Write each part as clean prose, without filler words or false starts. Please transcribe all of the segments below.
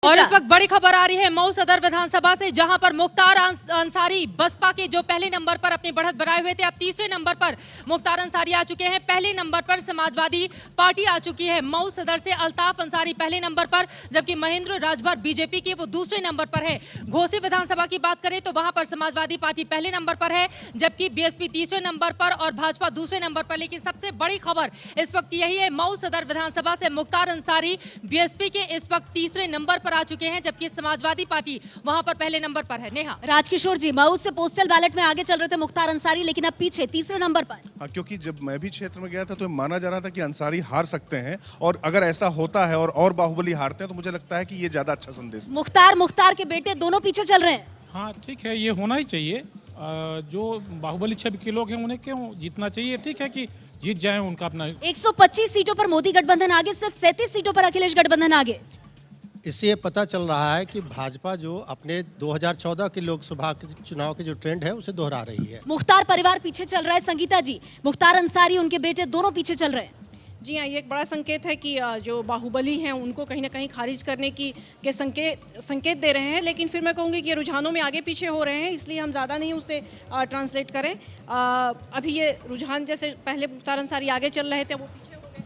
और इस वक्त बड़ी खबर आ रही है मऊ सदर विधानसभा से, जहां पर मुख्तार अंसारी बसपा के जो पहले नंबर पर अपनी बढ़त बनाए हुए थे, अब तीसरे नंबर पर मुख्तार अंसारी आ चुके हैं। पहले नंबर पर समाजवादी पार्टी आ चुकी है। मऊ सदर से अल्ताफ अंसारी पहले नंबर पर, जबकि महेंद्र राजभर बीजेपी के वो दूसरे नंबर पर है। घोसी विधानसभा की बात करें तो वहां पर समाजवादी पार्टी पहले नंबर पर है, जबकि बीएसपी तीसरे नंबर पर और भाजपा दूसरे नंबर पर। लेकिन सबसे बड़ी खबर इस वक्त यही है, मऊ सदर विधानसभा से मुख्तार अंसारी बीएसपी के इस वक्त तीसरे नंबर पर आ चुके हैं, जबकि समाजवादी पार्टी वहां पर पहले नंबर पर है। नेहा। राजकिशोर जी, मऊ से पोस्टल बैलेट में आगे चल रहे थे मुख्तार अंसारी, लेकिन अब पीछे तीसरे नंबर पर। हाँ, क्योंकि जब मैं भी क्षेत्र में गया था तो माना जा रहा था कि अंसारी हार सकते हैं, और अगर ऐसा होता है और बाहुबली हारते हैं तो मुझे लगता है कि ये ज्यादा अच्छा संदेश। मुख्तार के बेटे दोनों पीछे चल रहे हैं। हाँ ठीक है, ये होना ही चाहिए। जो बाहुबली छवि के लोग हैं उन्हें क्यों जीतना चाहिए? ठीक है कि जीत जाए उनका अपना। 125 सीटों पर मोदी गठबंधन आगे, सिर्फ 37 सीटों पर अखिलेश गठबंधन आगे। इससे ये पता चल रहा है कि भाजपा जो अपने 2014 के लोकसभा के चुनाव के जो ट्रेंड है उसे दोहरा रही है। मुख्तार परिवार पीछे चल रहा है। संगीता जी, मुख्तार अंसारी उनके बेटे दोनों पीछे चल रहे हैं। जी हाँ, ये एक बड़ा संकेत है कि जो बाहुबली हैं उनको कहीं ना कहीं खारिज करने के संकेत दे रहे हैं। लेकिन फिर मैं कहूँगी कि ये रुझानों में आगे पीछे हो रहे हैं, इसलिए हम ज़्यादा नहीं उसे ट्रांसलेट करें। अभी ये रुझान जैसे पहले मुख्तार अंसारी आगे चल रहे थे, वो पीछे हो गए।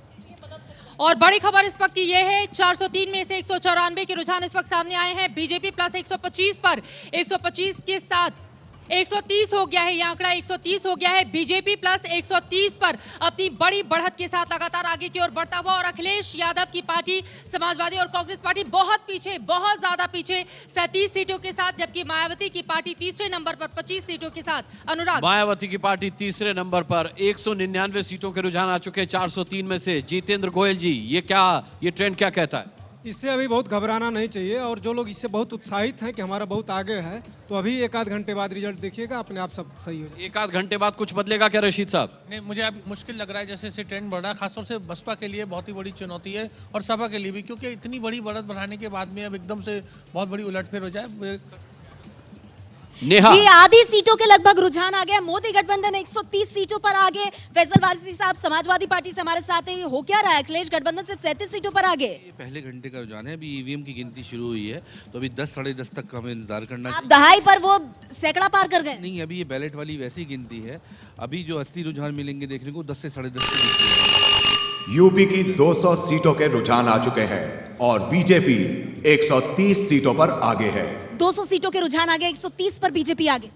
और बड़ी खबर इस वक्त की ये है, 403 में से 194 के रुझान इस वक्त सामने आए हैं। बीजेपी प्लस 125 पर, 125 के साथ 130 हो गया है, ये आंकड़ा 130 हो गया है। बीजेपी प्लस 130 पर अपनी बड़ी बढ़त के साथ लगातार आगे की ओर बढ़ता हुआ, और अखिलेश यादव की पार्टी समाजवादी और कांग्रेस पार्टी बहुत पीछे, बहुत ज्यादा पीछे 37 सीटों के साथ, जबकि मायावती की पार्टी तीसरे नंबर पर 25 सीटों के साथ। अनुराग। मायावती की पार्टी तीसरे नंबर पर 199 सीटों के रुझान आ चुके हैं 403 में से। जितेंद्र गोयल जी, ये ट्रेंड क्या कहता है? इससे अभी बहुत घबराना नहीं चाहिए, और जो लोग इससे बहुत उत्साहित हैं कि हमारा बहुत आगे है, तो अभी एक आध घंटे बाद रिजल्ट देखिएगा, अपने आप सब सही हो जाएगा। एक आध घंटे बाद कुछ बदलेगा क्या रशीद साहब? नहीं, मुझे अब मुश्किल लग रहा है जैसे जैसे ट्रेंड बढ़ रहा है, खासतौर से बसपा के लिए बहुत ही बड़ी चुनौती है, और सपा के लिए भी, क्योंकि इतनी बड़ी बढ़त बढ़ाने के बाद में अब एकदम से बहुत बड़ी उलटफेर हो जाए। नेहा जी, आधी सीटों के लगभग रुझान आ गया। मोदी गठबंधन 130 सीटों पर आगे। फैसल वारसी साहब समाजवादी पार्टी से हमारे साथ हैं, हो क्या रहा है? अखिलेश गठबंधन सिर्फ 37 सीटों पर आगे। पहले घंटे का रुझान है, अभी ईवीएम की गिनती शुरू हुई है, तो अभी 10 साढ़े 10 तक हमें इंतजार करना आप दहाई पर वो सैकड़ा पार कर गए। नहीं, अभी ये बैलेट वाली वैसी गिनती है। अभी जो असली रुझान मिलेंगे देखने को 10 से साढ़े 10। यूपी की 200 सीटों के रुझान आ चुके हैं और बीजेपी 130 सीटों पर आगे है। 200 सीटों के रुझान आगे, 130 पर बीजेपी आगे।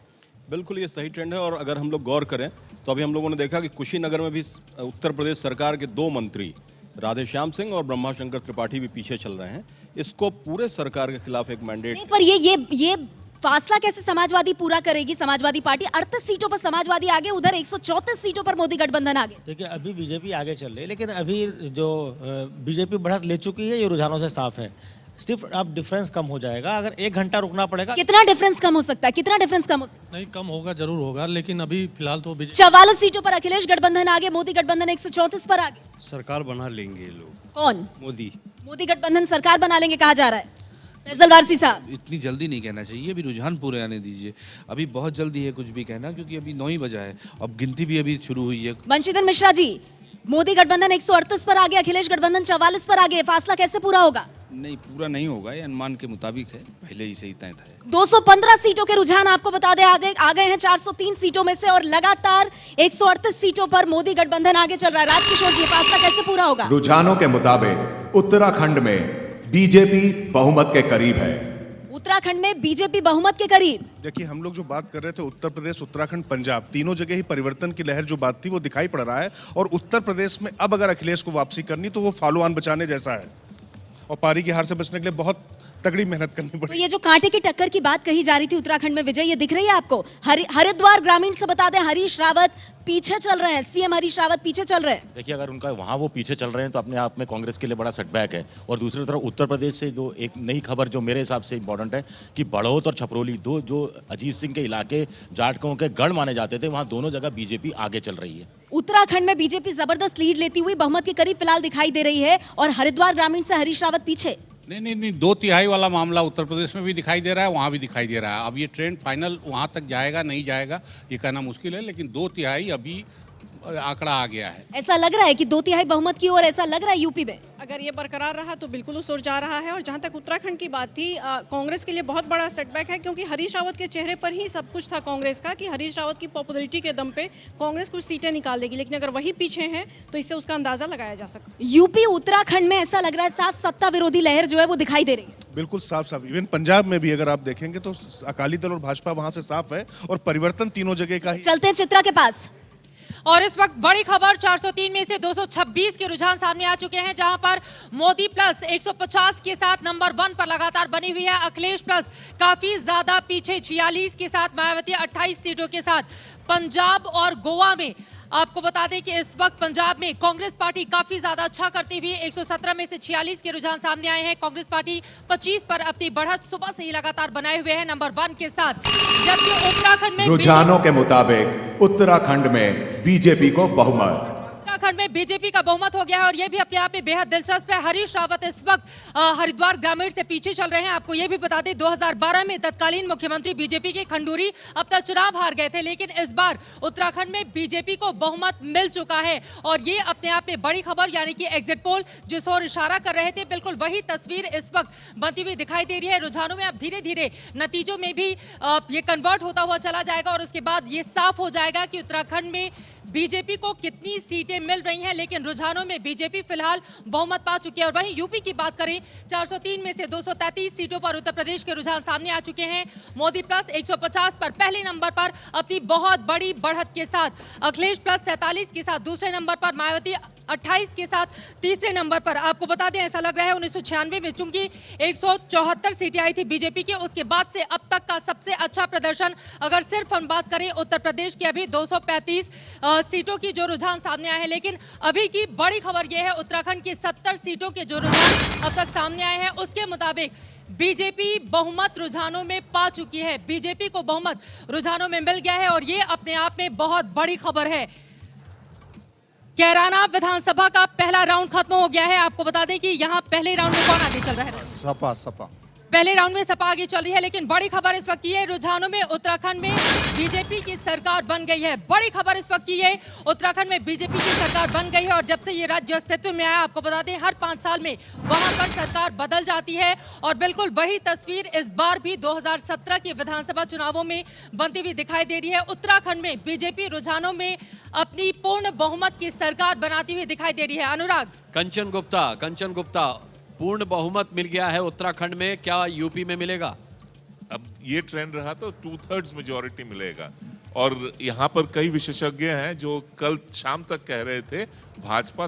बिल्कुल ये सही ट्रेंड है, और अगर हम लोग गौर करें तो अभी हम लोगों ने देखा कि कुशीनगर में भी उत्तर प्रदेश सरकार के 2 मंत्री राधेश्याम सिंह और ब्रह्माशंकर त्रिपाठी भी पीछे चल रहे हैं। इसको पूरे सरकार के खिलाफ एक मैंडेट। पर ये फासला कैसे समाजवादी पूरा करेगी? समाजवादी पार्टी 38 सीटों पर समाजवादी आगे, उधर 134 सीटों पर मोदी गठबंधन आगे। देखिए, अभी बीजेपी आगे चल रही है, लेकिन अभी जो बीजेपी बढ़त ले चुकी है, ये रुझानों से साफ है। सिर्फ अब डिफरेंस कम हो जाएगा, अगर 1 घंटा रुकना पड़ेगा। कितना डिफरेंस कम हो सकता है? कितना डिफरेंस कम हो सकता है? नहीं, कम होगा, जरूर होगा, लेकिन अभी फिलहाल तो 44 सीटों पर अखिलेश गठबंधन आगे, मोदी गठबंधन 134 पर आगे। सरकार बना लेंगे लोग। कौन? मोदी गठबंधन सरकार बना लेंगे कहा जा रहा है। फैसल वारसी साहब, इतनी जल्दी नहीं कहना चाहिए, अभी रुझान पूरे आने दीजिए। अभी बहुत जल्दी है कुछ भी कहना, क्योंकि अभी 9 ही बजा है, अब गिनती भी अभी शुरू हुई है। वंशिधर मिश्रा जी, मोदी गठबंधन 138 पर आगे, अखिलेश गठबंधन 44 पर आगे, फासला कैसे पूरा होगा? नहीं, पूरा नहीं होगा, ये अनुमान के मुताबिक है, पहले ही सही तय था। 215 सीटों के रुझान आपको बता दें आ गए हैं 403 सीटों में से, और लगातार 138 सीटों पर मोदी गठबंधन आगे चल रहा है। राजकिशोर जी, फासला कैसे पूरा होगा? रुझानों के मुताबिक उत्तराखंड में बीजेपी बहुमत के करीब है। उत्तराखंड में बीजेपी बहुमत के करीब। देखिए, हम लोग जो बात कर रहे थे उत्तर प्रदेश, उत्तराखंड, पंजाब, तीनों जगह ही परिवर्तन की लहर जो बात थी वो दिखाई पड़ रहा है। और उत्तर प्रदेश में अब अगर अखिलेश को वापसी करनी तो वो फॉलो ऑन बचाने जैसा है, और पारी की हार से बचने के लिए बहुत तगड़ी मेहनत करनी पड़ी। तो ये जो कांटे की टक्कर की बात कही जा रही थी उत्तराखंड में, विजय, ये दिख रही है आपको? हरिद्वार ग्रामीण से बता दें, हरीश रावत पीछे चल रहे हैं, सीएम हरीश रावत पीछे चल रहे हैं। देखिए, अगर उनका वहाँ वो पीछे चल रहे हैं तो अपने आप में कांग्रेस के लिए बड़ा सेटबैक है। और दूसरी तरफ उत्तर प्रदेश से जो एक नई खबर जो मेरे हिसाब से इंपॉर्टेंट है कि बड़ौत और छपरोली, दो जो अजीत सिंह के इलाके जाटकों के गढ़ माने जाते थे, वहाँ दोनों जगह बीजेपी आगे चल रही है। उत्तराखंड में बीजेपी जबरदस्त लीड लेती हुई बहुमत के करीब फिलहाल दिखाई दे रही है, और हरिद्वार ग्रामीण से हरीश रावत पीछे। नहीं, 2/3 वाला मामला उत्तर प्रदेश में भी दिखाई दे रहा है, वहाँ भी दिखाई दे रहा है। अब ये ट्रेंड फाइनल वहाँ तक जाएगा नहीं जाएगा ये कहना मुश्किल है, लेकिन 2/3 अभी आंकड़ा आ गया है। ऐसा लग रहा है कि 2/3 बहुमत की ओर, ऐसा लग रहा है यूपी में। अगर ये बरकरार रहा तो बिल्कुल उस ओर जा रहा है। और जहाँ तक उत्तराखंड की बात थी, कांग्रेस के लिए बहुत बड़ा सेटबैक है, क्योंकि हरीश रावत के चेहरे पर ही सब कुछ था कांग्रेस का, कि हरीश रावत की पॉपुलैरिटी के दम पे कांग्रेस कुछ सीटें निकाल देगी। लेकिन अगर वही पीछे हैं तो इससे उसका अंदाजा लगाया जा सकता है। यूपी उत्तराखंड में ऐसा लग रहा है साफ सत्ता विरोधी लहर जो है वो दिखाई दे रही है। बिल्कुल साफ साफ। इवन पंजाब में भी अगर आप देखेंगे तो अकाली दल और भाजपा वहां से साफ है और परिवर्तन तीनों जगह का ही। चलते हैं चित्रा के पास। और इस वक्त बड़ी खबर, 403 में से 226 के रुझान सामने आ चुके हैं, जहां पर मोदी प्लस 150 के साथ नंबर 1 पर लगातार बनी हुई है। अखिलेश प्लस काफी ज्यादा पीछे 46 के साथ, मायावती 28 सीटों के साथ। पंजाब और गोवा में आपको बता दें कि इस वक्त पंजाब में कांग्रेस पार्टी काफी ज्यादा अच्छा करती हुई 117 में से 46 के रुझान सामने आए हैं। कांग्रेस पार्टी 25 पर अपनी बढ़त सुबह से ही लगातार बनाए हुए है नंबर 1 के साथ। जबकि उत्तराखंड में रुझानों के मुताबिक उत्तराखंड में बीजेपी को बहुमत। उत्तराखंड में बीजेपी का बहुमत हो गया है और यह भी अपने आप में बेहद दिलचस्प है। हरीश रावत इस वक्त हरिद्वार ग्रामीण से पीछे चल रहे हैं। आपको यह भी बता दें 2012 में तत्कालीन मुख्यमंत्री बीजेपी के खंडूरी अपना चुनाव हार गए थे, लेकिन इस बार उत्तराखंड में बीजेपी को बहुमत मिल चुका है और ये अपने आप में बड़ी खबर, यानी कि एग्जिट पोल जिस ओर इशारा कर रहे थे, बिल्कुल वही तस्वीर इस वक्त बनती हुई दिखाई दे रही है। रुझानों में अब धीरे धीरे नतीजों में भी ये कन्वर्ट होता हुआ चला जाएगा और उसके बाद ये साफ हो जाएगा कि उत्तराखंड में बीजेपी को कितनी सीटें मिल रही हैं। लेकिन रुझानों में बीजेपी फिलहाल बहुमत पा चुकी है। और वहीं यूपी की बात करें, 403 में से 233 सीटों पर उत्तर प्रदेश के रुझान सामने आ चुके हैं। मोदी प्लस 150 पर पहले नंबर पर अपनी बहुत बड़ी बढ़त के साथ, अखिलेश प्लस 47 के साथ दूसरे नंबर पर, मायावती 28 के साथ तीसरे नंबर पर। आपको बता दें ऐसा लग रहा है 1996 में चूंकि 174 सीटें आई थी बीजेपी की, उसके बाद से अब तक का सबसे अच्छा प्रदर्शन अगर सिर्फ हम बात करें उत्तर प्रदेश की, अभी 235 सीटों की जो रुझान सामने आए हैं। लेकिन अभी की बड़ी खबर यह है उत्तराखंड की 70 सीटों के जो रुझान अब तक सामने आए हैं, उसके मुताबिक बीजेपी बहुमत रुझानों में पा चुकी है। बीजेपी को बहुमत रुझानों में मिल गया है और ये अपने आप में बहुत बड़ी खबर है। कैराना विधानसभा का पहला राउंड खत्म हो गया है। आपको बता दें कि यहाँ पहले राउंड में कौन आगे चल रहा है? सपा पहले राउंड में सपा आगे चल रही है। लेकिन बड़ी खबर इस वक्त की है, रुझानों में उत्तराखंड में बीजेपी की सरकार बन गई है। बड़ी खबर इस वक्त की है, उत्तराखंड में बीजेपी की सरकार बन गई है और जब से ये राज्य अस्तित्व में आया, आपको बता दें हर 5 साल में वहां पर सरकार बदल जाती है और बिल्कुल वही तस्वीर इस बार भी 2017 के विधानसभा चुनावों में बनती हुई दिखाई दे रही है। उत्तराखंड में बीजेपी रुझानों में अपनी पूर्ण बहुमत की सरकार बनाती हुई दिखाई दे रही है। अनुराग, कंचन गुप्ता, पूर्ण बहुमत मिल गया है उत्तराखंड में, क्या यूपी में मिलेगा? अब ये ट्रेंड रहा तो 2/3 मेजॉरिटी मिलेगा। और यहाँ पर कई विशेषज्ञ हैं जो कल शाम तक कह रहे थे भाजपा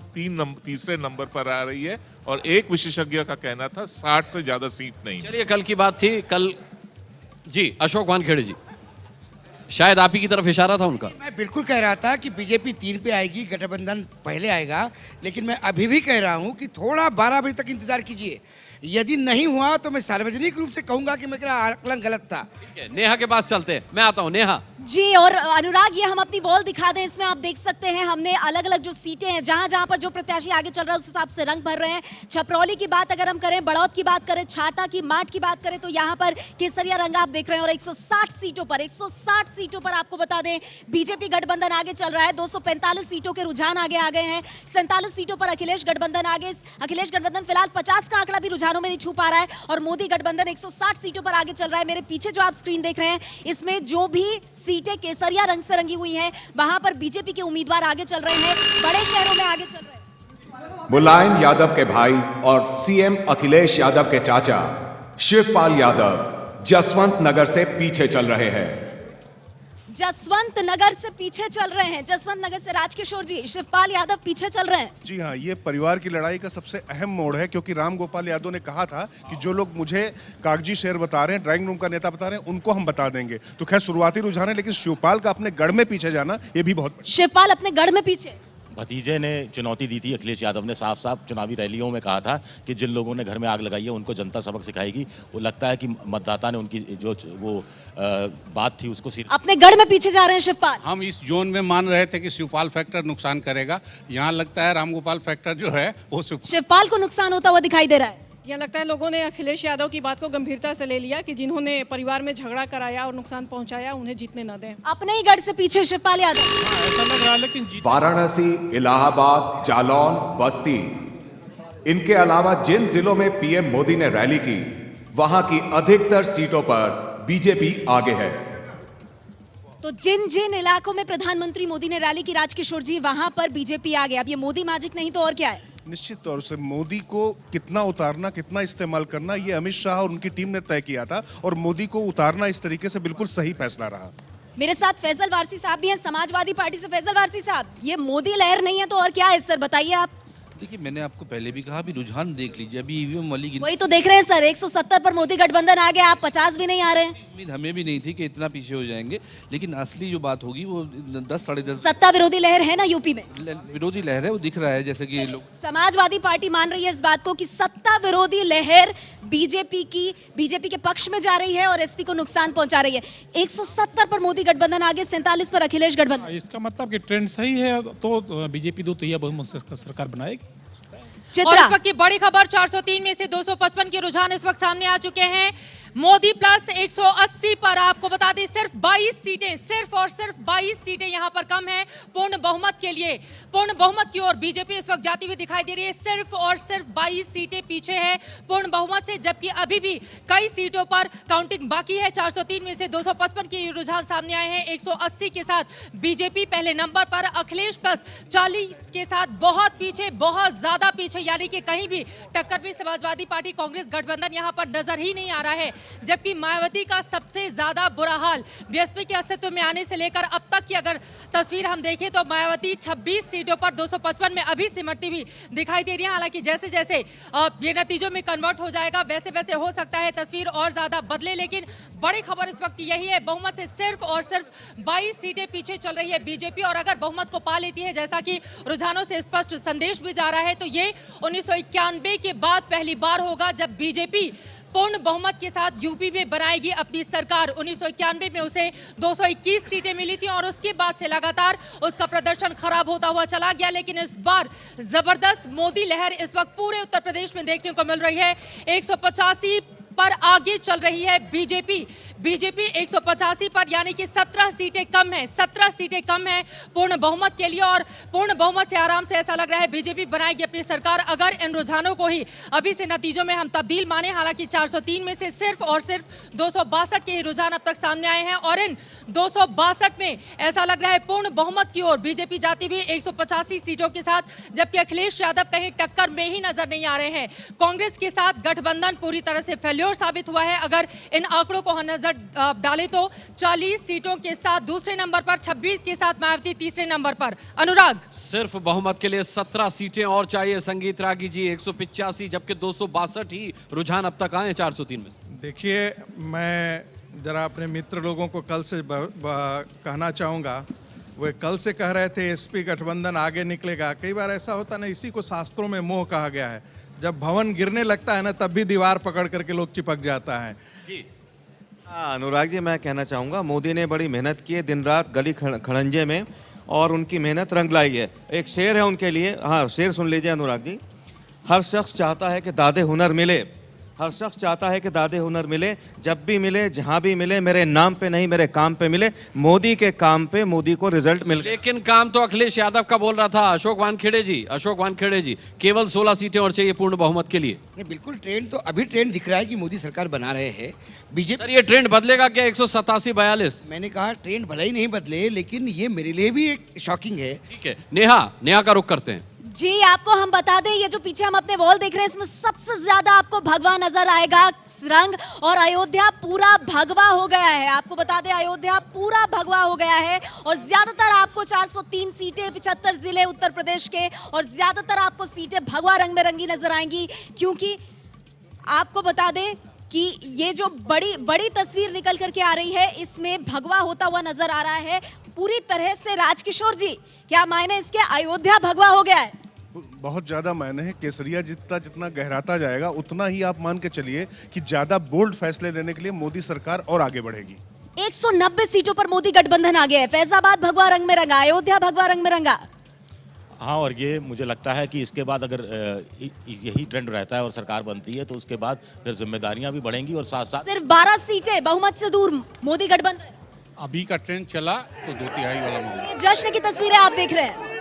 तीसरे नंबर पर आ रही है और एक विशेषज्ञ का कहना था 60 से ज्यादा सीट नहीं। चलिए, कल की बात थी। कल जी अशोक वानखेड़े जी, शायद आप ही की तरफ इशारा था उनका। मैं बिल्कुल कह रहा था कि बीजेपी 3 पे आएगी, गठबंधन पहले आएगा, लेकिन मैं अभी भी कह रहा हूं कि थोड़ा 12 बजे तक इंतजार कीजिए। यदि नहीं हुआ तो मैं सार्वजनिक रूप से कहूंगा कि मेरा आकलन गलत था। ठीक है, नेहा के पास चलते हैं, मैं आता हूं। नेहा जी, और अनुराग, ये हम अपनी वॉल दिखा दें, इसमें आप देख सकते हैं हमने अलग अलग जो सीटें हैं, जहां जहां पर जो प्रत्याशी आगे चल रहा है उस हिसाब से रंग भर रहे हैं। छपरौली की बात अगर हम करें, बड़ौद की बात करें, छाता की, माठ की बात करें तो यहाँ पर केसरिया रंग आप देख रहे हैं। और 160 सीटों पर आपको बता दें बीजेपी गठबंधन आगे चल रहा है। 245 सीटों के रुझान आगे आ गए हैं। 47 सीटों पर अखिलेश गठबंधन आगे। अखिलेश गठबंधन फिलहाल 50 का आंकड़ा भी रुझानों में नहीं छू पा रहा है और मोदी गठबंधन 160 सीटों पर आगे चल रहा है। मेरे पीछे जो आप स्क्रीन देख रहे हैं, इसमें जो भी सीटें केसरिया रंग से रंगी हुई हैं, वहां पर बीजेपी के उम्मीदवार आगे चल रहे हैं, बड़े शहरों में आगे चल रहे हैं। मुलायम यादव के भाई और सीएम अखिलेश यादव के चाचा शिवपाल यादव जसवंत नगर से पीछे चल रहे हैं। जसवंत नगर से पीछे चल रहे हैं। जसवंत नगर से राजकिशोर जी, शिवपाल यादव पीछे चल रहे हैं। जी हाँ, ये परिवार की लड़ाई का सबसे अहम मोड़ है, क्योंकि राम गोपाल यादव ने कहा था कि जो लोग मुझे कागजी शेर बता रहे हैं, ड्राइंग रूम का नेता बता रहे हैं, उनको हम बता देंगे। तो खैर शुरुआती रुझान है, लेकिन शिवपाल का अपने गढ़ में पीछे जाना ये भी बहुत। शिवपाल अपने गढ़ में पीछे। भतीजे ने चुनौती दी थी। अखिलेश यादव ने साफ साफ चुनावी रैलियों में कहा था कि जिन लोगों ने घर में आग लगाई है उनको जनता सबक सिखाएगी। वो लगता है कि मतदाता ने उनकी जो वो बात थी उसको अपने गढ़ में पीछे जा रहे हैं शिवपाल। हम इस जोन में मान रहे थे कि शिवपाल फैक्टर नुकसान करेगा, यहाँ लगता है रामगोपाल फैक्टर जो है वो शिवपाल को नुकसान होता हुआ दिखाई दे रहा है। यह लगता है लोगों ने अखिलेश यादव की बात को गंभीरता से ले लिया कि जिन्होंने परिवार में झगड़ा कराया और नुकसान पहुंचाया उन्हें जीतने न दें। अपने ही गढ़ से पीछे शिवपाल यादव। वाराणसी, इलाहाबाद, जालौन, बस्ती इनके अलावा जिन जिलों में पीएम मोदी ने रैली की, वहां की अधिकतर सीटों पर बीजेपी आगे है। तो जिन जिन इलाकों में प्रधानमंत्री मोदी ने रैली की, राजकिशोर जी, वहां पर बीजेपी आ गया। अब ये मोदी मैजिक नहीं तो और क्या है? निश्चित तौर से मोदी को कितना उतारना, कितना इस्तेमाल करना, ये अमित शाह और उनकी टीम ने तय किया था, और मोदी को उतारना इस तरीके से बिल्कुल सही फैसला रहा। मेरे साथ फैसल वारसी साहब भी हैं, समाजवादी पार्टी से। फैसल वारसी साहब, ये मोदी लहर नहीं है तो और क्या है सर, बताइए आप। देखिए, मैंने आपको पहले भी कहा, अभी रुझान देख लीजिए, अभी ईवीएम वाली वही तो देख रहे हैं सर, 170 पर मोदी गठबंधन आ गया, आप 50 भी नहीं आ रहे हैं। उम्मीद हमें भी नहीं थी कि इतना पीछे हो जाएंगे, लेकिन असली जो बात होगी वो 10 साढ़े 10 सत्ता विरोधी लहर है ना यूपी में, विरोधी लहर है, वो दिख रहा है। जैसे कि लोग, समाजवादी पार्टी मान रही है इस बात को कि सत्ता विरोधी लहर बीजेपी के पक्ष में जा रही है और एसपी को नुकसान पहुंचा रही है। 170 पर मोदी गठबंधन आगे, 47 पर अखिलेश गठबंधन। इसका मतलब कि ट्रेंड सही है तो बीजेपी 2 तिहाई बहुमत से सरकार बनाएगी। और इस वक्त की बड़ी खबर, 403 में से 255 के रुझान इस वक्त सामने आ चुके हैं। मोदी प्लस 180 पर। आपको बता दें सिर्फ 22 सीटें, सिर्फ और सिर्फ 22 सीटें यहां पर कम है पूर्ण बहुमत के लिए। पूर्ण बहुमत की ओर बीजेपी इस वक्त जाती हुई दिखाई दे रही है। सिर्फ और सिर्फ 22 सीटें पीछे है पूर्ण बहुमत से, जबकि अभी भी कई सीटों पर काउंटिंग बाकी है। 403 में से 255 के रुझान सामने आए हैं। 180 के साथ बीजेपी पहले नंबर पर, अखिलेश प्लस 40 के साथ बहुत पीछे, बहुत ज्यादा पीछे, यानी कि कहीं भी टक्कर में समाजवादी पार्टी कांग्रेस गठबंधन यहां पर नजर ही नहीं आ रहा है। जबकि मायावती का सबसे ज्यादा बुरा हाल, बीएसपी के अस्तित्व में आने से लेकर अब तक की अगर तस्वीर हम देखें तो मायावती 26 सीटों पर 255 में अभी सिमटती हुई दिखाई दे रही है। हालांकि जैसे जैसे ये नतीजों में कन्वर्ट हो जाएगा वैसे वैसे हो सकता है तस्वीर और ज्यादा बदले, लेकिन बड़ी खबर इस वक्त यही है, बहुमत से सिर्फ और सिर्फ 22 सीटें पीछे चल रही है बीजेपी। और अगर बहुमत को पा लेती है, जैसा कि रुझानों से स्पष्ट संदेश भी जा रहा है, तो ये 1991 के बाद पहली बार होगा जब बीजेपी पूर्ण बहुमत के साथ यूपी में बनाएगी अपनी सरकार। 1991 में उसे 221 सीटें मिली थी और उसके बाद से लगातार उसका प्रदर्शन खराब होता हुआ चला गया। लेकिन इस बार जबरदस्त मोदी लहर इस वक्त पूरे उत्तर प्रदेश में देखने को मिल रही है। 185 पर आगे चल रही है बीजेपी 185 पर, यानी कि 17 सीटें कम है, 17 सीटें कम है पूर्ण बहुमत के लिए। और पूर्ण बहुमत से आराम से ऐसा लग रहा है बीजेपी बनाएगी अपनी सरकार, अगर इन रुझानों को ही अभी से नतीजों में हम तब्दील माने। हालांकि 403 में से सिर्फ और सिर्फ 262 के ही रुझान अब तक सामने आए हैं और इन 262 में ऐसा लग रहा है पूर्ण बहुमत की ओर बीजेपी जाती हुई 185 सीटों के साथ, जबकि अखिलेश यादव कहीं टक्कर में ही नजर नहीं आ रहे हैं। कांग्रेस के साथ गठबंधन पूरी तरह से फेल्योर साबित हुआ है। अगर इन आंकड़ों को हम नजर डालें तो 40 सीटों के साथ दूसरे नंबर पर, 26 के साथ मायावती तीसरे नंबर पर। अनुराग, सिर्फ बहुमत के लिए 17 सीटें और चाहिए। संगीत रागी जी 185, जबकि 262 ही रुझान अब तक आए 403 में। देखिए, मैं जरा अपने मित्र लोगों को कल से कहना चाहूँगा, वे कल से कह रहे थे एसपी गठबंधन आगे निकलेगा। कई बार ऐसा होता ना, इसी को शास्त्रों में मोह कहा गया है। जब भवन गिरने लगता है ना, तब भी दीवार पकड़ करके लोग चिपक जाता है। जी अनुराग जी, मैं कहना चाहूँगा, मोदी ने बड़ी मेहनत की है दिन रात गली खड़ंजे में, और उनकी मेहनत रंग लाई है। एक शेर है उनके लिए, हाँ शेर सुन लीजिए अनुराग जी। हर शख्स चाहता है कि दादे हुनर मिले, हर शख्स चाहता है कि दादे हुनर मिले, जब भी मिले जहां भी मिले, मेरे नाम पे नहीं मेरे काम पे मिले। मोदी के काम पे मोदी को रिजल्ट मिल गया। लेकिन काम तो अखिलेश यादव का बोल रहा था। अशोक वानखेड़े जी केवल 16 सीटें और चाहिए पूर्ण बहुमत के लिए। नहीं, बिल्कुल ट्रेंड तो अभी ट्रेंड दिख रहा है कि मोदी सरकार बना रहे हैं बीजेपी। सर, ये ट्रेंड बदलेगा क्या? 187-42। मैंने कहा ट्रेंड भले ही नहीं बदले, लेकिन ये मेरे लिए भी एक शॉकिंग है। ठीक है, नेहा का रुख करते हैं। जी, आपको हम बता दें, ये जो पीछे हम अपने वॉल देख रहे हैं, इसमें सबसे ज्यादा आपको भगवा नजर आएगा रंग, और अयोध्या पूरा भगवा हो गया है। आपको बता दें, अयोध्या पूरा भगवा हो गया है और ज्यादातर आपको 403 सीटें, 75 जिले उत्तर प्रदेश के, और ज्यादातर आपको सीटें भगवा रंग में रंगी नजर आएंगी। क्योंकि आपको बता दें कि ये जो बड़ी तस्वीर निकल करके आ रही है, इसमें भगवा होता हुआ नजर आ रहा है पूरी तरह से। राजकिशोर जी, क्या मायने इसके? अयोध्या भगवा हो गया है। बहुत ज्यादा मायने हैं। केसरिया जितना गहराता जाएगा, उतना ही आप मान के चलिए कि ज्यादा बोल्ड फैसले लेने के लिए मोदी सरकार और आगे बढ़ेगी। 190 सीटों पर मोदी गठबंधन आ गया है। फैजाबाद भगवा रंग में रंगा, अयोध्या भगवा रंग में रंगा। हाँ, और ये मुझे लगता है कि इसके बाद अगर यही ट्रेंड रहता है और सरकार बनती है, तो उसके बाद फिर जिम्मेदारियां भी बढ़ेंगी और साथ साथ सिर्फ 12 सीटें बहुमत से दूर मोदी गठबंधन। अभी का ट्रेंड चला तो 2 तिहाई वाला मामला। जश्न की तस्वीरें आप देख रहे हैं।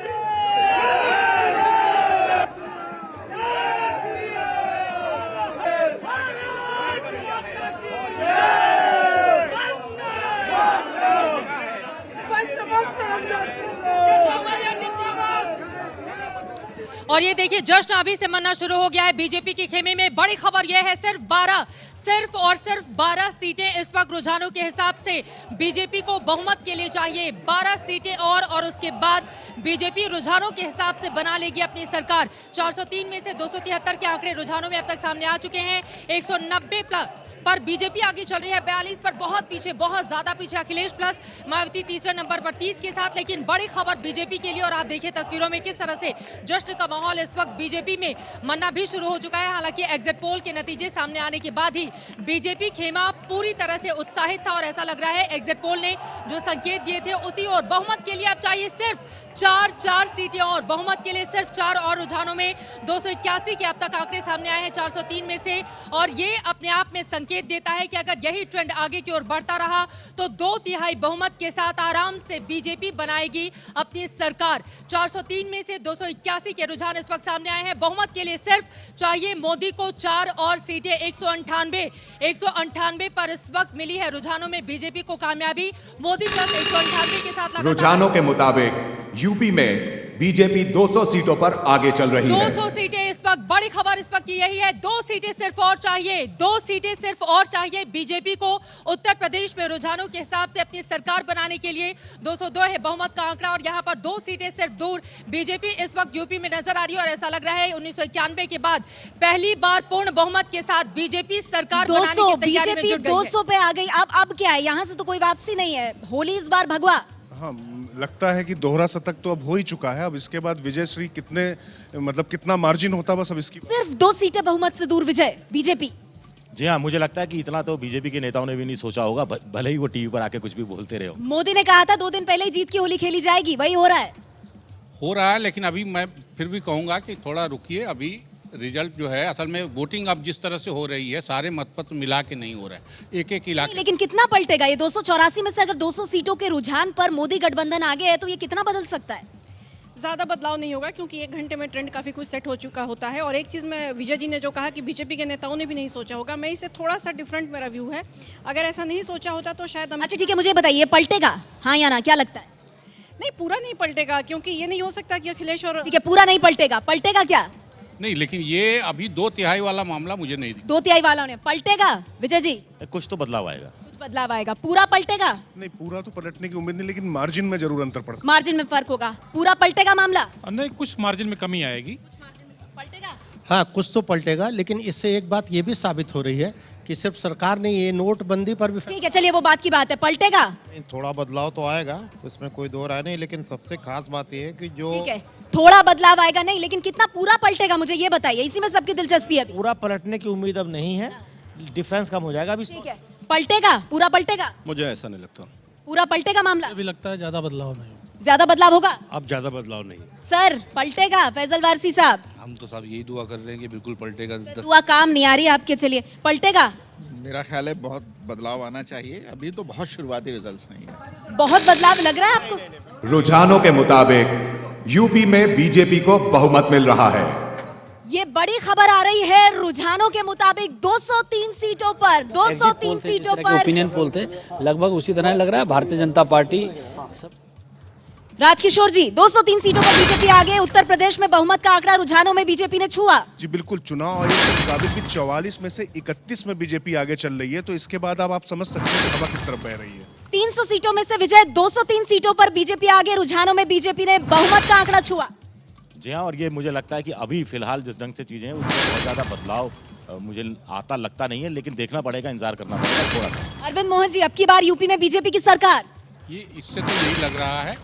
और ये देखिए जश्न अभी से मनना शुरू हो गया है बीजेपी के खेमे में। बड़ी खबर यह है सिर्फ और सिर्फ 12 सीटें इस वक्त रुझानों के हिसाब से बीजेपी को बहुमत के लिए चाहिए। 12 सीटें और उसके बाद बीजेपी रुझानों के हिसाब से बना लेगी अपनी सरकार। 403 में से 273 के आंकड़े रुझानों में अब तक सामने आ चुके हैं। 190 पर बीजेपी आगे चल रही है, 42 पर बहुत पीछे, बहुत ज्यादा पीछे अखिलेश प्लस मायावती तीसरे नंबर पर 30 के साथ। लेकिन बड़ी खबर बीजेपी के लिए, और आप देखिए तस्वीरों में किस तरह से जश्न का माहौल इस वक्त बीजेपी में मनना भी शुरू हो चुका है। हालांकि एग्जिट पोल के नतीजे सामने आने के बाद ही बीजेपी खेमा पूरी तरह से उत्साहित था और ऐसा लग रहा है एग्जिट पोल ने जो संकेत दिए थे उसी और बहुमत के लिए अब चाहिए सिर्फ 4 सीटें और बहुमत के लिए सिर्फ 4 और। रुझानों में 281 के अब तक आंकड़े सामने आए हैं 403 में से, और ये अपने आप में संकेत देता है कि अगर यही ट्रेंड आगे की ओर बढ़ता रहा तो 2/3 बहुमत के साथ आराम से बीजेपी बनाएगी अपनी सरकार। 403 में से 281 के रुझान इस वक्त सामने आए हैं। बहुमत के लिए सिर्फ चाहिए मोदी को 4 और सीटें। 198 पर इस वक्त मिली है रुझानों में बीजेपी को कामयाबी। मोदी प्लस 198 के साथ रुझानों के मुताबिक यूपी में बीजेपी 200 सीटों पर आगे चल रही है। 200 सीटें इस वक्त, बड़ी खबर इस वक्त की यही है, 2 सीटें सिर्फ और चाहिए, 2 सीटें सिर्फ और चाहिए बीजेपी को उत्तर प्रदेश में रुझानों के हिसाब से अपनी सरकार बनाने के लिए। 202 है बहुमत का आंकड़ा और यहाँ पर 2 सीटें सिर्फ दूर बीजेपी इस वक्त यूपी में नजर आ रही है। और ऐसा लग रहा है 1991 के बाद पहली बार पूर्ण बहुमत के साथ बीजेपी सरकार बनाने की तैयारी में जुट गई है। 200 पे आ गई। अब क्या है, यहाँ से तो कोई वापसी नहीं है, होली इस बार भगवा। हाँ, लगता है कि दोहरा शतक तो अब हो ही चुका है। अब इसके बाद विजय श्री कितना मार्जिन होता, बस अब इसकी सिर्फ 2 सीटें बहुमत से दूर विजय बीजेपी। जी हाँ, मुझे लगता है कि इतना तो बीजेपी के नेताओं ने भी नहीं सोचा होगा, भले ही वो टीवी पर आके कुछ भी बोलते रहे हो। मोदी ने कहा था 2 दिन पहले ही जीत की होली खेली जाएगी, वही हो रहा है। लेकिन अभी मैं फिर भी कहूंगा कि थोड़ा रुकिए। अभी रिजल्ट जो है, असल में वोटिंग अब जिस तरह से हो रही है सारे मतपत्र मिला के नहीं हो रहा है, एक इलाके। लेकिन कितना पलटेगा ये? 284 में से अगर 200 सीटों के रुझान पर मोदी गठबंधन आगे है तो ये कितना बदल सकता है? ज़्यादा बदलाव नहीं होगा क्योंकि 1 घंटे में ट्रेंड काफ़ी कुछ सेट हो चुका होता है। और एक चीज़ में विजय जी ने जो कहा कि बीजेपी के नेताओं ने भी नहीं सोचा होगा, मैं इसे थोड़ा सा डिफरेंट मेरा व्यू है। अगर ऐसा नहीं सोचा होता तो शायद अच्छा ठीक है, मुझे बताइए पलटेगा हाँ या ना, क्या लगता है? नहीं, पूरा नहीं पलटेगा क्योंकि ये नहीं हो सकता कि अखिलेश और ठीक है, पूरा नहीं पलटेगा, पलटेगा क्या? नहीं, लेकिन ये अभी 2/3 वाला मामला मुझे नहीं दिखता। 2/3 वाला ने पलटेगा विजय जी? कुछ तो बदलाव आएगा, कुछ बदलाव आएगा। पूरा पलटेगा? नहीं, पूरा तो पलटने की उम्मीद नहीं, लेकिन मार्जिन में जरूर अंतर पड़ सकता है। मार्जिन में फर्क होगा। पूरा पलटेगा मामला? नहीं, कुछ मार्जिन में कमी आएगी। हाँ, कुछ तो पलटेगा, लेकिन इससे एक बात ये भी साबित हो रही है कि सिर्फ सरकार ने ये नोटबंदी पर भी। ठीक है, चलिए वो बात की बात है, पलटेगा? थोड़ा बदलाव तो आएगा, उसमें कोई दो राय नहीं, लेकिन सबसे खास बात ये है कि जो ठीक है, थोड़ा बदलाव आएगा नहीं, लेकिन कितना पूरा पलटेगा मुझे ये बताइए, इसी में सबकी दिलचस्पी है। पूरा पलटने की उम्मीद अब नहीं है, डिफरेंस कम हो जाएगा अभी। ठीक है, पलटेगा, पूरा पलटेगा? मुझे ऐसा नहीं लगता। पूरा पलटेगा मामला? अभी लगता है ज्यादा बदलाव नहीं, ज्यादा बदलाव होगा। अब ज्यादा बदलाव नहीं। सर पलटेगा फैजल वारसी साहब? हम तो साहब यही दुआ कर रहे हैं कि बिल्कुल पलटेगा। दुआ काम नहीं आ रही आपके, चलिए पलटेगा? मेरा ख्याल है बहुत बदलाव आना चाहिए, अभी तो बहुत शुरुआती रिजल्ट्स नहीं है। बहुत बदलाव लग रहा है आपको? रुझानों के मुताबिक यूपी में बीजेपी को बहुमत मिल रहा है। ये बड़ी खबर आ रही है, रुझानों के मुताबिक 203 सीटों पर, 203 सीटों पर। ओपिनियन पोल थे, लगभग उसी तरह लग रहा है भारतीय जनता पार्टी। राजकिशोर जी, 203 सीटों पर बीजेपी आगे। उत्तर प्रदेश में बहुमत का आंकड़ा रुझानों में बीजेपी ने छुआ। जी बिल्कुल, चुनाव आयोग के मुताबिक भी 44 में से 31 में बीजेपी आगे चल रही है, तो इसके बाद अब आप समझ सकते हैं हवा किस तरफ बह रही है। 300 सीटों में से विजय, 203 सीटों पर बीजेपी आगे। रुझानों में बीजेपी ने बहुमत का आंकड़ा छुआ। जी हाँ, और ये मुझे लगता है कि अभी फिलहाल जिस ढंग से चीजें हैं उसमें बहुत ज्यादा बदलाव मुझे आता लगता नहीं है, लेकिन देखना पड़ेगा, इंतजार करना पड़ेगा थोड़ा सा। अरविंद मोहन जी, अब की बार यूपी में बीजेपी की सरकार? ये इससे तो यही लग रहा है,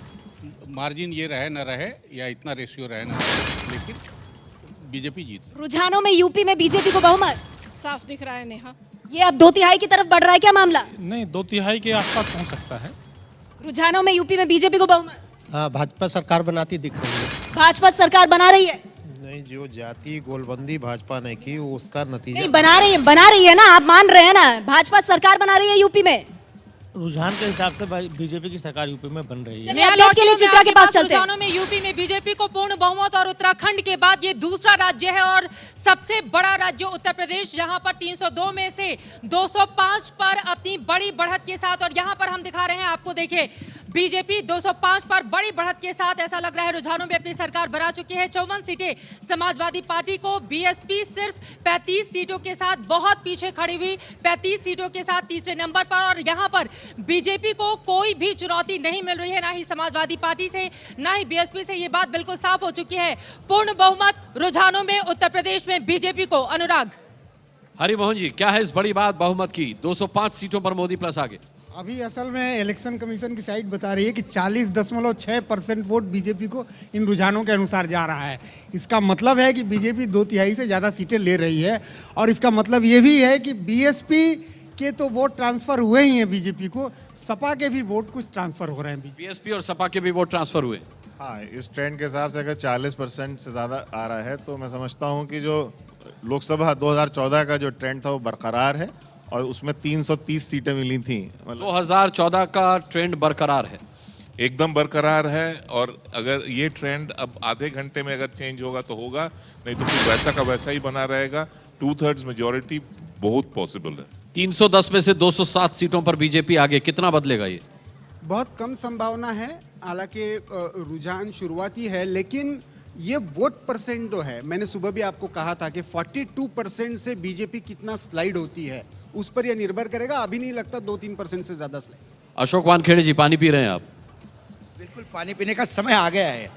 मार्जिन ये रहे न रहे या इतना रेशियो रहे न रहे, लेकिन बीजेपी जीत। रुझानों में यूपी में बीजेपी को बहुमत साफ दिख रहा है नेहा। ये अब 2/3 की तरफ बढ़ रहा है क्या मामला? नहीं, 2/3 के आसपास पहुंच सकता है। रुझानों में यूपी में बीजेपी को बहुमत? हाँ, भाजपा सरकार बनाती दिख रही है। भाजपा सरकार बना रही है? नहीं, जो जाति गोलबंदी भाजपा ने की वो उसका नतीजा। नहीं, बना रही है ना, आप मान रहे हैं ना, भाजपा सरकार बना रही है यूपी में। रुझान के हिसाब से बीजेपी की सरकार यूपी में बन रही है। के लिए चित्रा के पास चलते हैं। रुझानों में यूपी में बीजेपी को पूर्ण बहुमत और उत्तराखंड के बाद ये दूसरा राज्य है और सबसे बड़ा राज्य उत्तर प्रदेश, जहां पर 302 में से 205 पर अपनी बड़ी बढ़त के साथ, और यहां पर हम दिखा रहे हैं आपको, देखिए बीजेपी 205 पर बड़ी बढ़त के साथ ऐसा लग रहा है रुझानों में अपनी सरकार बना चुकी है। 54 सीटें समाजवादी पार्टी को, बीएसपी सिर्फ 35 सीटों के साथ बहुत पीछे खड़ी हुई, 35 सीटों के साथ तीसरे नंबर पर। और यहां पर बीजेपी को कोई भी चुनौती नहीं मिल रही है, ना ही समाजवादी पार्टी से, ना ही बीएसपी से। ये बात बिल्कुल साफ हो चुकी है। पूर्ण बहुमत रुझानों में उत्तर प्रदेश में बीजेपी को। अनुराग, हरिमोहन जी, क्या है इस बड़ी बात बहुमत की? 205 सीटों पर मोदी प्लस आगे। अभी असल में इलेक्शन कमीशन की साइट बता रही है कि 40.6% वोट बीजेपी को इन रुझानों के अनुसार जा रहा है। इसका मतलब है कि बीजेपी 2/3 से ज़्यादा सीटें ले रही है। और इसका मतलब ये भी है कि बीएसपी के तो वोट ट्रांसफर हुए ही हैं बीजेपी को, सपा के भी वोट कुछ ट्रांसफर हो रहे हैं। बीएसपी और सपा के भी वोट ट्रांसफर हुए। हाँ, इस ट्रेंड के हिसाब से अगर 40% से ज़्यादा आ रहा है तो मैं समझता हूँ कि जो लोकसभा 2014 का जो ट्रेंड था वो बरकरार है और उसमें 330 सीटें मिली थी। 2014 का ट्रेंड बरकरार है, एकदम बरकरार है। और अगर ये ट्रेंड अब आधे घंटे में अगर चेंज होगा तो होगा, नहीं तो फिर वैसा का वैसा ही बना रहेगा। 2/3 मेजोरिटी बहुत पॉसिबल है। 310 में से 207 सीटों पर बीजेपी आगे। कितना बदलेगा ये? बहुत कम संभावना है, हालांकि रुझान शुरुआती है, लेकिन ये वोट परसेंट जो है, मैंने सुबह भी आपको कहा था कि 42% से बीजेपी कितना स्लाइड होती है उस पर यह निर्भर करेगा। अभी नहीं लगता 2-3% से ज्यादा स्लाइड। अशोक वानखेड़े जी, पानी पी रहे हैं आप? बिल्कुल पानी पीने का समय आ गया है,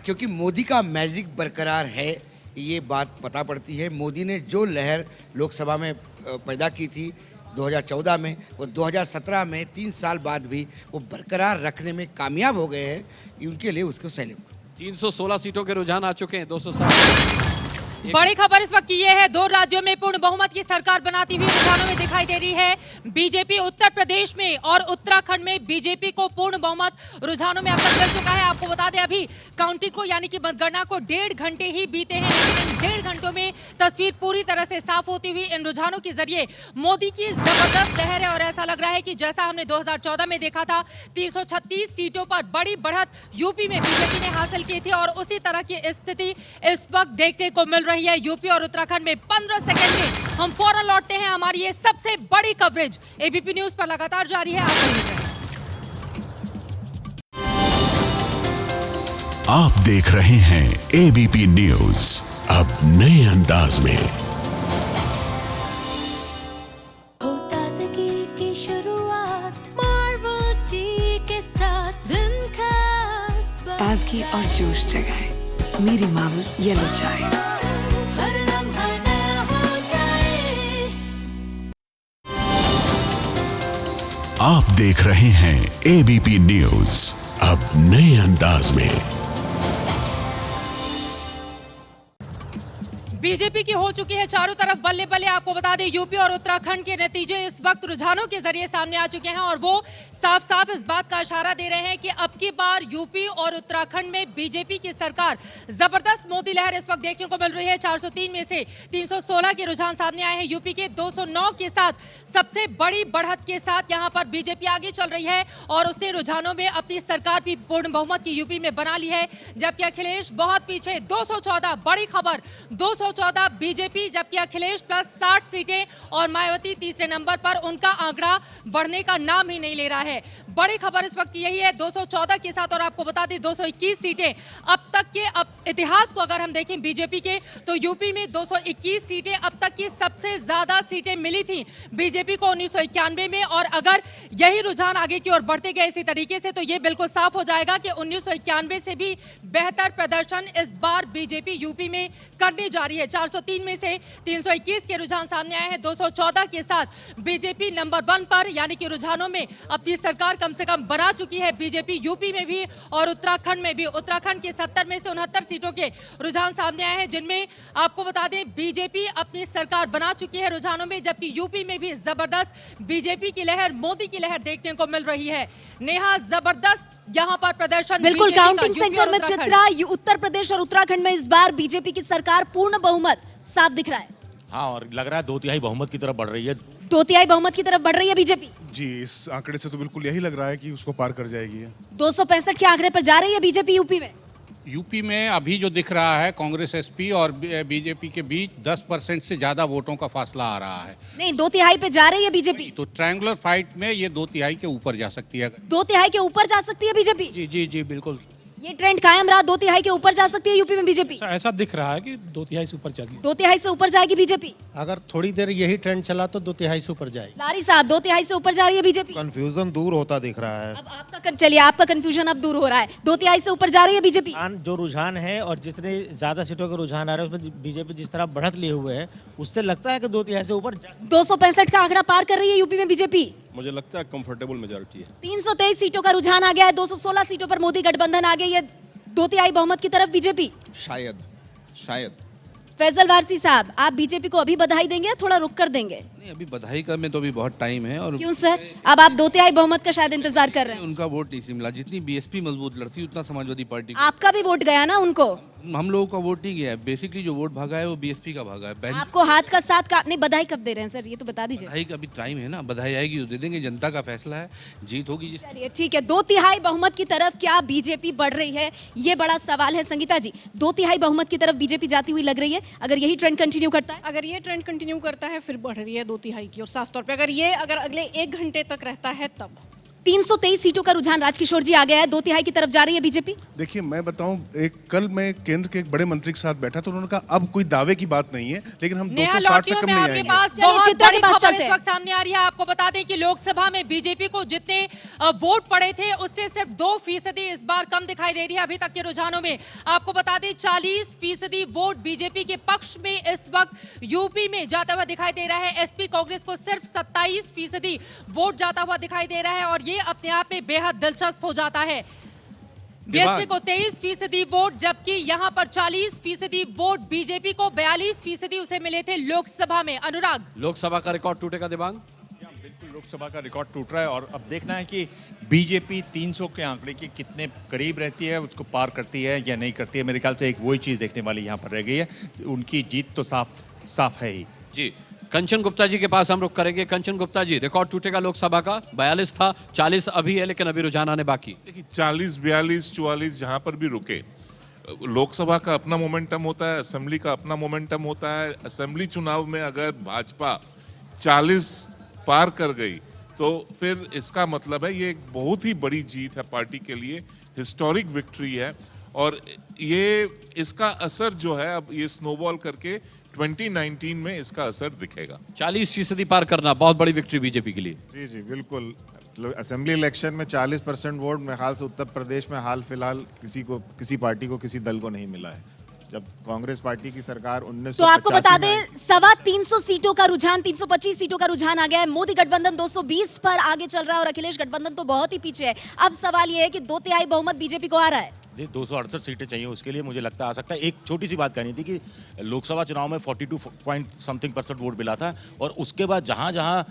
क्योंकि मोदी का मैजिक बरकरार है, ये बात पता पड़ती है। मोदी ने जो लहर लोकसभा में पैदा की थी 2014 में, वो 2017 में 3 साल बाद भी वो बरकरार रखने में कामयाब हो गए हैं। उनके लिए उसको सैल्यूट। 316 सीटों के रुझान आ चुके हैं। 207। बड़ी खबर इस वक्त की यह है, 2 राज्यों में पूर्ण बहुमत की सरकार बनाती हुई रुझानों में दिखाई दे रही है बीजेपी। उत्तर प्रदेश में और उत्तराखंड में बीजेपी को पूर्ण बहुमत रुझानों में अब तक मिल चुका है। आपको बता दें, अभी काउंटिंग को यानी कि मतगणना को 1.5 घंटे ही बीते हैं, लेकिन इन 1.5 घंटों में तस्वीर पूरी तरह से साफ होती हुई इन रुझानों के जरिए मोदी की जबरदस्त लहर है। और ऐसा लग रहा है कि जैसा हमने 2014 में देखा था, 336 सीटों पर बड़ी बढ़त यूपी में बीजेपी ने हासिल की थी, और उसी तरह की स्थिति इस वक्त देखने को मिल रही है यूपी और उत्तराखंड में। 15 सेकंड में हम फौरन लौटते हैं। हमारी ये सबसे बड़ी कवरेज एबीपी न्यूज पर लगातार जारी है। आप देख रहे हैं एबीपी न्यूज, अब नए अंदाज में। ताज़गी की शुरुआत मार्वल टी के साथ, दिन खास ताजगी और जोश जगाए मेरी मार्वल येलो चाय। आप देख रहे हैं एबीपी न्यूज, अब नए अंदाज में। बीजेपी की हो चुकी है चारों तरफ बल्ले बल्ले। आपको बता दें, यूपी और उत्तराखंड के नतीजे इस वक्त रुझानों के जरिए सामने आ चुके हैं, और वो साफ साफ इस बात का इशारा दे रहे हैं कि अब की बार यूपी और उत्तराखंड में बीजेपी की सरकार। जबरदस्त मोदी लहर इस वक्त देखने को मिल रही है। 403 में से 316 के रुझान सामने आए हैं यूपी के। 209 के साथ सबसे बड़ी बढ़त के साथ यहां पर बीजेपी आगे चल रही है, और उसने रुझानों में अपनी सरकार भी पूर्ण बहुमत की यूपी में बना ली है, जबकि अखिलेश बहुत पीछे। 214 बड़ी खबर, 214 बीजेपी, जबकि अखिलेश प्लस 60 सीटें और मायावती तीसरे नंबर पर। उनका आंकड़ा बढ़ने का नाम ही नहीं ले रहा है। बड़ी खबर इस वक्त यही है 214 के साथ। और आपको बता दें 221 सीटें अब तक के इतिहास को अगर हम देखें बीजेपी के, तो यूपी में 221 सीटें अब तक की सबसे ज्यादा सीटें मिली थी बीजेपी को 1991 में। और अगर यही रुझान आगे की ओर बढ़ते गए इसी तरीके से, तो यह बिल्कुल साफ हो जाएगा कि 1991 से भी बेहतर प्रदर्शन इस बार बीजेपी यूपी में करने जा रही है। 403 में से 321 के रुझान सामने आए हैं। 214 के साथ बीजेपी नंबर 1 पर, यानी कि रुझानों में अपनी सरकार कम से कम बना चुकी है बीजेपी यूपी में भी और उत्तराखंड में भी। उत्तराखंड के 70 में से 69 सीटों के रुझान सामने आए हैं, जिनमें आपको बता दें बीजेपी अपनी सरकार बना चुकी है रुझानों में, जबकि यूपी में भी जबरदस्त बीजेपी की लहर, मोदी की लहर देखने को मिल रही है। नेहा, जबरदस्त यहाँ पर प्रदर्शन बिल्कुल काउंटिंग सेंटर में चित्रा। उत्तर प्रदेश और उत्तराखंड में इस बार बीजेपी की सरकार पूर्ण बहुमत साफ दिख रहा है। हाँ, और लग रहा है 2/3 बहुमत की तरफ बढ़ रही है। 2/3 बहुमत की तरफ बढ़ रही है बीजेपी। जी, इस आंकड़े से तो बिल्कुल यही लग रहा है कि उसको पार कर जाएगी। 265 के आंकड़े पर जा रही है बीजेपी यूपी में। यूपी में अभी जो दिख रहा है कांग्रेस एसपी और बीजेपी के बीच 10% से ज्यादा वोटों का फासला आ रहा है। नहीं, 2/3 पे जा रही है बीजेपी। तो ट्रायंगुलर फाइट में ये 2/3 के ऊपर जा सकती है। 2/3 के ऊपर जा सकती है बीजेपी। जी जी जी बिल्कुल। ये ट्रेंड कायम रहा, 2/3 के ऊपर जा सकती है यूपी में बीजेपी। ऐसा दिख रहा है कि 2/3 से ऊपर चली। 2/3 से ऊपर जाएगी बीजेपी। अगर थोड़ी देर यही ट्रेंड चला तो 2/3 से ऊपर जाएगी। लारी साहब, 2/3 से ऊपर जा रही है बीजेपी। कंफ्यूजन दूर होता दिख रहा है। चलिए, आपका कंफ्यूजन अब दूर हो रहा है। 2/3 से ऊपर जा रही है बीजेपी। जो रुझान है और जितने ज्यादा सीटों के रुझान आ रहे हैं उसमें बीजेपी जिस तरह बढ़त लिए हुए है, उससे लगता है कि 2/3 से ऊपर 265 का आंकड़ा पार कर रही है यूपी में बीजेपी। मुझे लगता है कंफर्टेबल मेजॉरिटी है। 323 सीटों का रुझान आ गया है। 216 सीटों पर मोदी गठबंधन आ गई है। 2/3 बहुमत की तरफ बीजेपी। शायद फैजल वारसी साहब, आप बीजेपी को अभी बधाई देंगे या थोड़ा रुक कर देंगे? नहीं, अभी बधाई का में तो अभी बहुत टाइम है। और क्यों सर? अब आप 2/3 बहुमत का शायद इंतजार कर रहे हैं। उनका वोट नहीं मिला। जितनी बीएसपी मजबूत लड़ती उतना समाजवादी पार्टी आपका भी वोट गया ना उनको। हम लोगों का वोट नहीं गया है। बेसिकली जो वोट भागा है वो बीएसपी का भागा है। आपको हाथ का साथ का नहीं, बधाई कब दे रहे हैं सर, ये तो बता दीजिए। बधाई का अभी टाइम है ना, बधाई आएगी तो दे देंगे। जनता का फैसला है, जीत होगी। चलिए ठीक है। 2/3 बहुमत की तरफ क्या बीजेपी बढ़ रही है, ये बड़ा सवाल है। संगीता जी, 2/3 बहुमत की तरफ बीजेपी जाती हुई लग रही है। अगर यही ट्रेंड कंटिन्यू करता है? अगर ये ट्रेंड कंटिन्यू करता है फिर बढ़ रही है 2/3 की। और साफ तौर पे अगर अगले 1 घंटे तक रहता है तब 323 सीटों का रुझान राजकिशोर जी आ गया है। 2/3 की तरफ जा रही है बीजेपी। देखिए, मैं बताऊं, कल मैं केंद्र के एक बड़े मंत्री के साथ बैठा तो उन्होंने कहा अब कोई दावे की बात नहीं है, लेकिन हम 260 से कम नहीं आएंगे। बहुत बड़ी खबर इस वक्त सामने आ रही है। आपको बता दें कि लोकसभा में बीजेपी को जितने वोट पड़े थे उससे सिर्फ 2% इस बार कम दिखाई दे रही है अभी तक के रुझानों में। आपको बता दें 40% वोट बीजेपी के पक्ष में इस वक्त यूपी में जाता हुआ दिखाई दे रहा है। एसपी कांग्रेस को सिर्फ 27% वोट जाता हुआ दिखाई दे रहा है और ये अपने आप में बेहद दिलचस्प हो जाता है। बीएसपी को 23% वोट, जबकि यहां पर 40% वोट बीजेपी को, 42% उसे मिले थे लोकसभा में। अनुराग, लोकसभा का रिकॉर्ड टूटेगा दिबांग? बिल्कुल, लोकसभा का रिकॉर्ड टूट रहा है और अब देखना है कि बीजेपी 300 के आंकड़े के कितने करीब रहती है, उसको पार करती है या नहीं करती है। मेरे ख्याल से एक वही चीज देखने वाली यहाँ पर रह गई है। उनकी जीत तो साफ है ही। जी, कंचन गुप्ता जी के पास हम रुक करेंगे। कंचन गुप्ता जी, रिकॉर्ड टूटेगा लोकसभा का? 42 था, 40 अभी है, लेकिन अभी रुझान आने बाकी। देखिए, 40, 42, 44 जहां पर भी रुके, लोकसभा का अपना मोमेंटम होता है, असेंबली का अपना मोमेंटम होता है। असेंबली चुनाव में अगर भाजपा 40 पार कर गई तो फिर इसका मतलब है ये एक बहुत ही बड़ी जीत है पार्टी के लिए, हिस्टोरिक विक्ट्री है। और ये इसका असर जो है अब ये स्नोबॉल करके 2019 में इसका असर दिखेगा। 40% पार करना बहुत बड़ी विक्ट्री बीजेपी के लिए। जी जी बिल्कुल। असेंबली इलेक्शन में 40% वोट मेरे ख्याल से उत्तर प्रदेश में हाल फिलहाल किसी पार्टी को, किसी दल को नहीं मिला है। जब कांग्रेस पार्टी की सरकार 1985 तो आपको बता दें 325 सीटों का रुझान, 325 सीटों का रुझान आ गया है। मोदी गठबंधन 220 पर आगे चल रहा है और अखिलेश गठबंधन तो बहुत ही पीछे है। अब सवाल यह है कि 2/3 बहुमत बीजेपी को आ रहा है। 268 सीटें चाहिए उसके लिए। मुझे लगता आ सकता है। एक छोटी सी बात कहनी थी कि लोकसभा चुनाव में 42% वोट मिला था और उसके बाद जहां जहां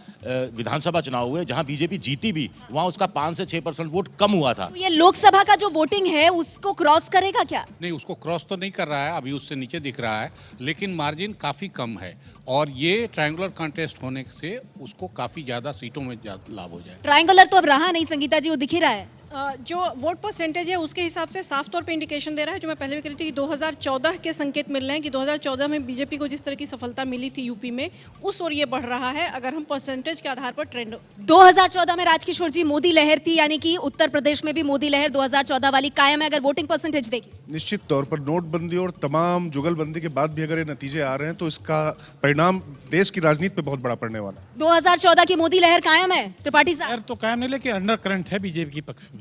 विधानसभा चुनाव हुए, जहां बीजेपी जीती भी, वहां उसका 5 से 6% वोट कम हुआ था। तो ये लोकसभा का जो वोटिंग है उसको क्रॉस करेगा क्या? नहीं, उसको क्रॉस तो नहीं कर रहा है, अभी उससे नीचे दिख रहा है, लेकिन मार्जिन काफी कम है और ये ट्रायंगुलर कॉन्टेस्ट होने से उसको काफी ज्यादा सीटों में लाभ हो जाए। ट्रायंगुलर तो अब रहा नहीं संगीता जी, वो दिख ही रहा है। जो वोट परसेंटेज है उसके हिसाब से साफ तौर पे इंडिकेशन दे रहा है, जो मैं पहले भी कह रही थी कि 2014 के संकेत मिल रहे हैं कि 2014 में बीजेपी को जिस तरह की सफलता मिली थी यूपी में, उस ओर ये बढ़ रहा है अगर हम परसेंटेज के आधार पर ट्रेंड। 2014 में राजकिशोर जी मोदी लहर थी, यानी कि उत्तर प्रदेश में भी मोदी लहर 2014 वाली कायम है अगर वोटिंग परसेंटेज देखिए। निश्चित तौर पर नोटबंदी और तमाम जुगलबंदी के बाद भी अगर ये नतीजे आ रहे हैं तो इसका परिणाम देश की राजनीति पे बहुत बड़ा पड़ने वाला है। 2014 की मोदी लहर कायम है त्रिपाठी साहब? तो कायम नहीं, लेकिन अंडर करंट है बीजेपी के पक्ष में।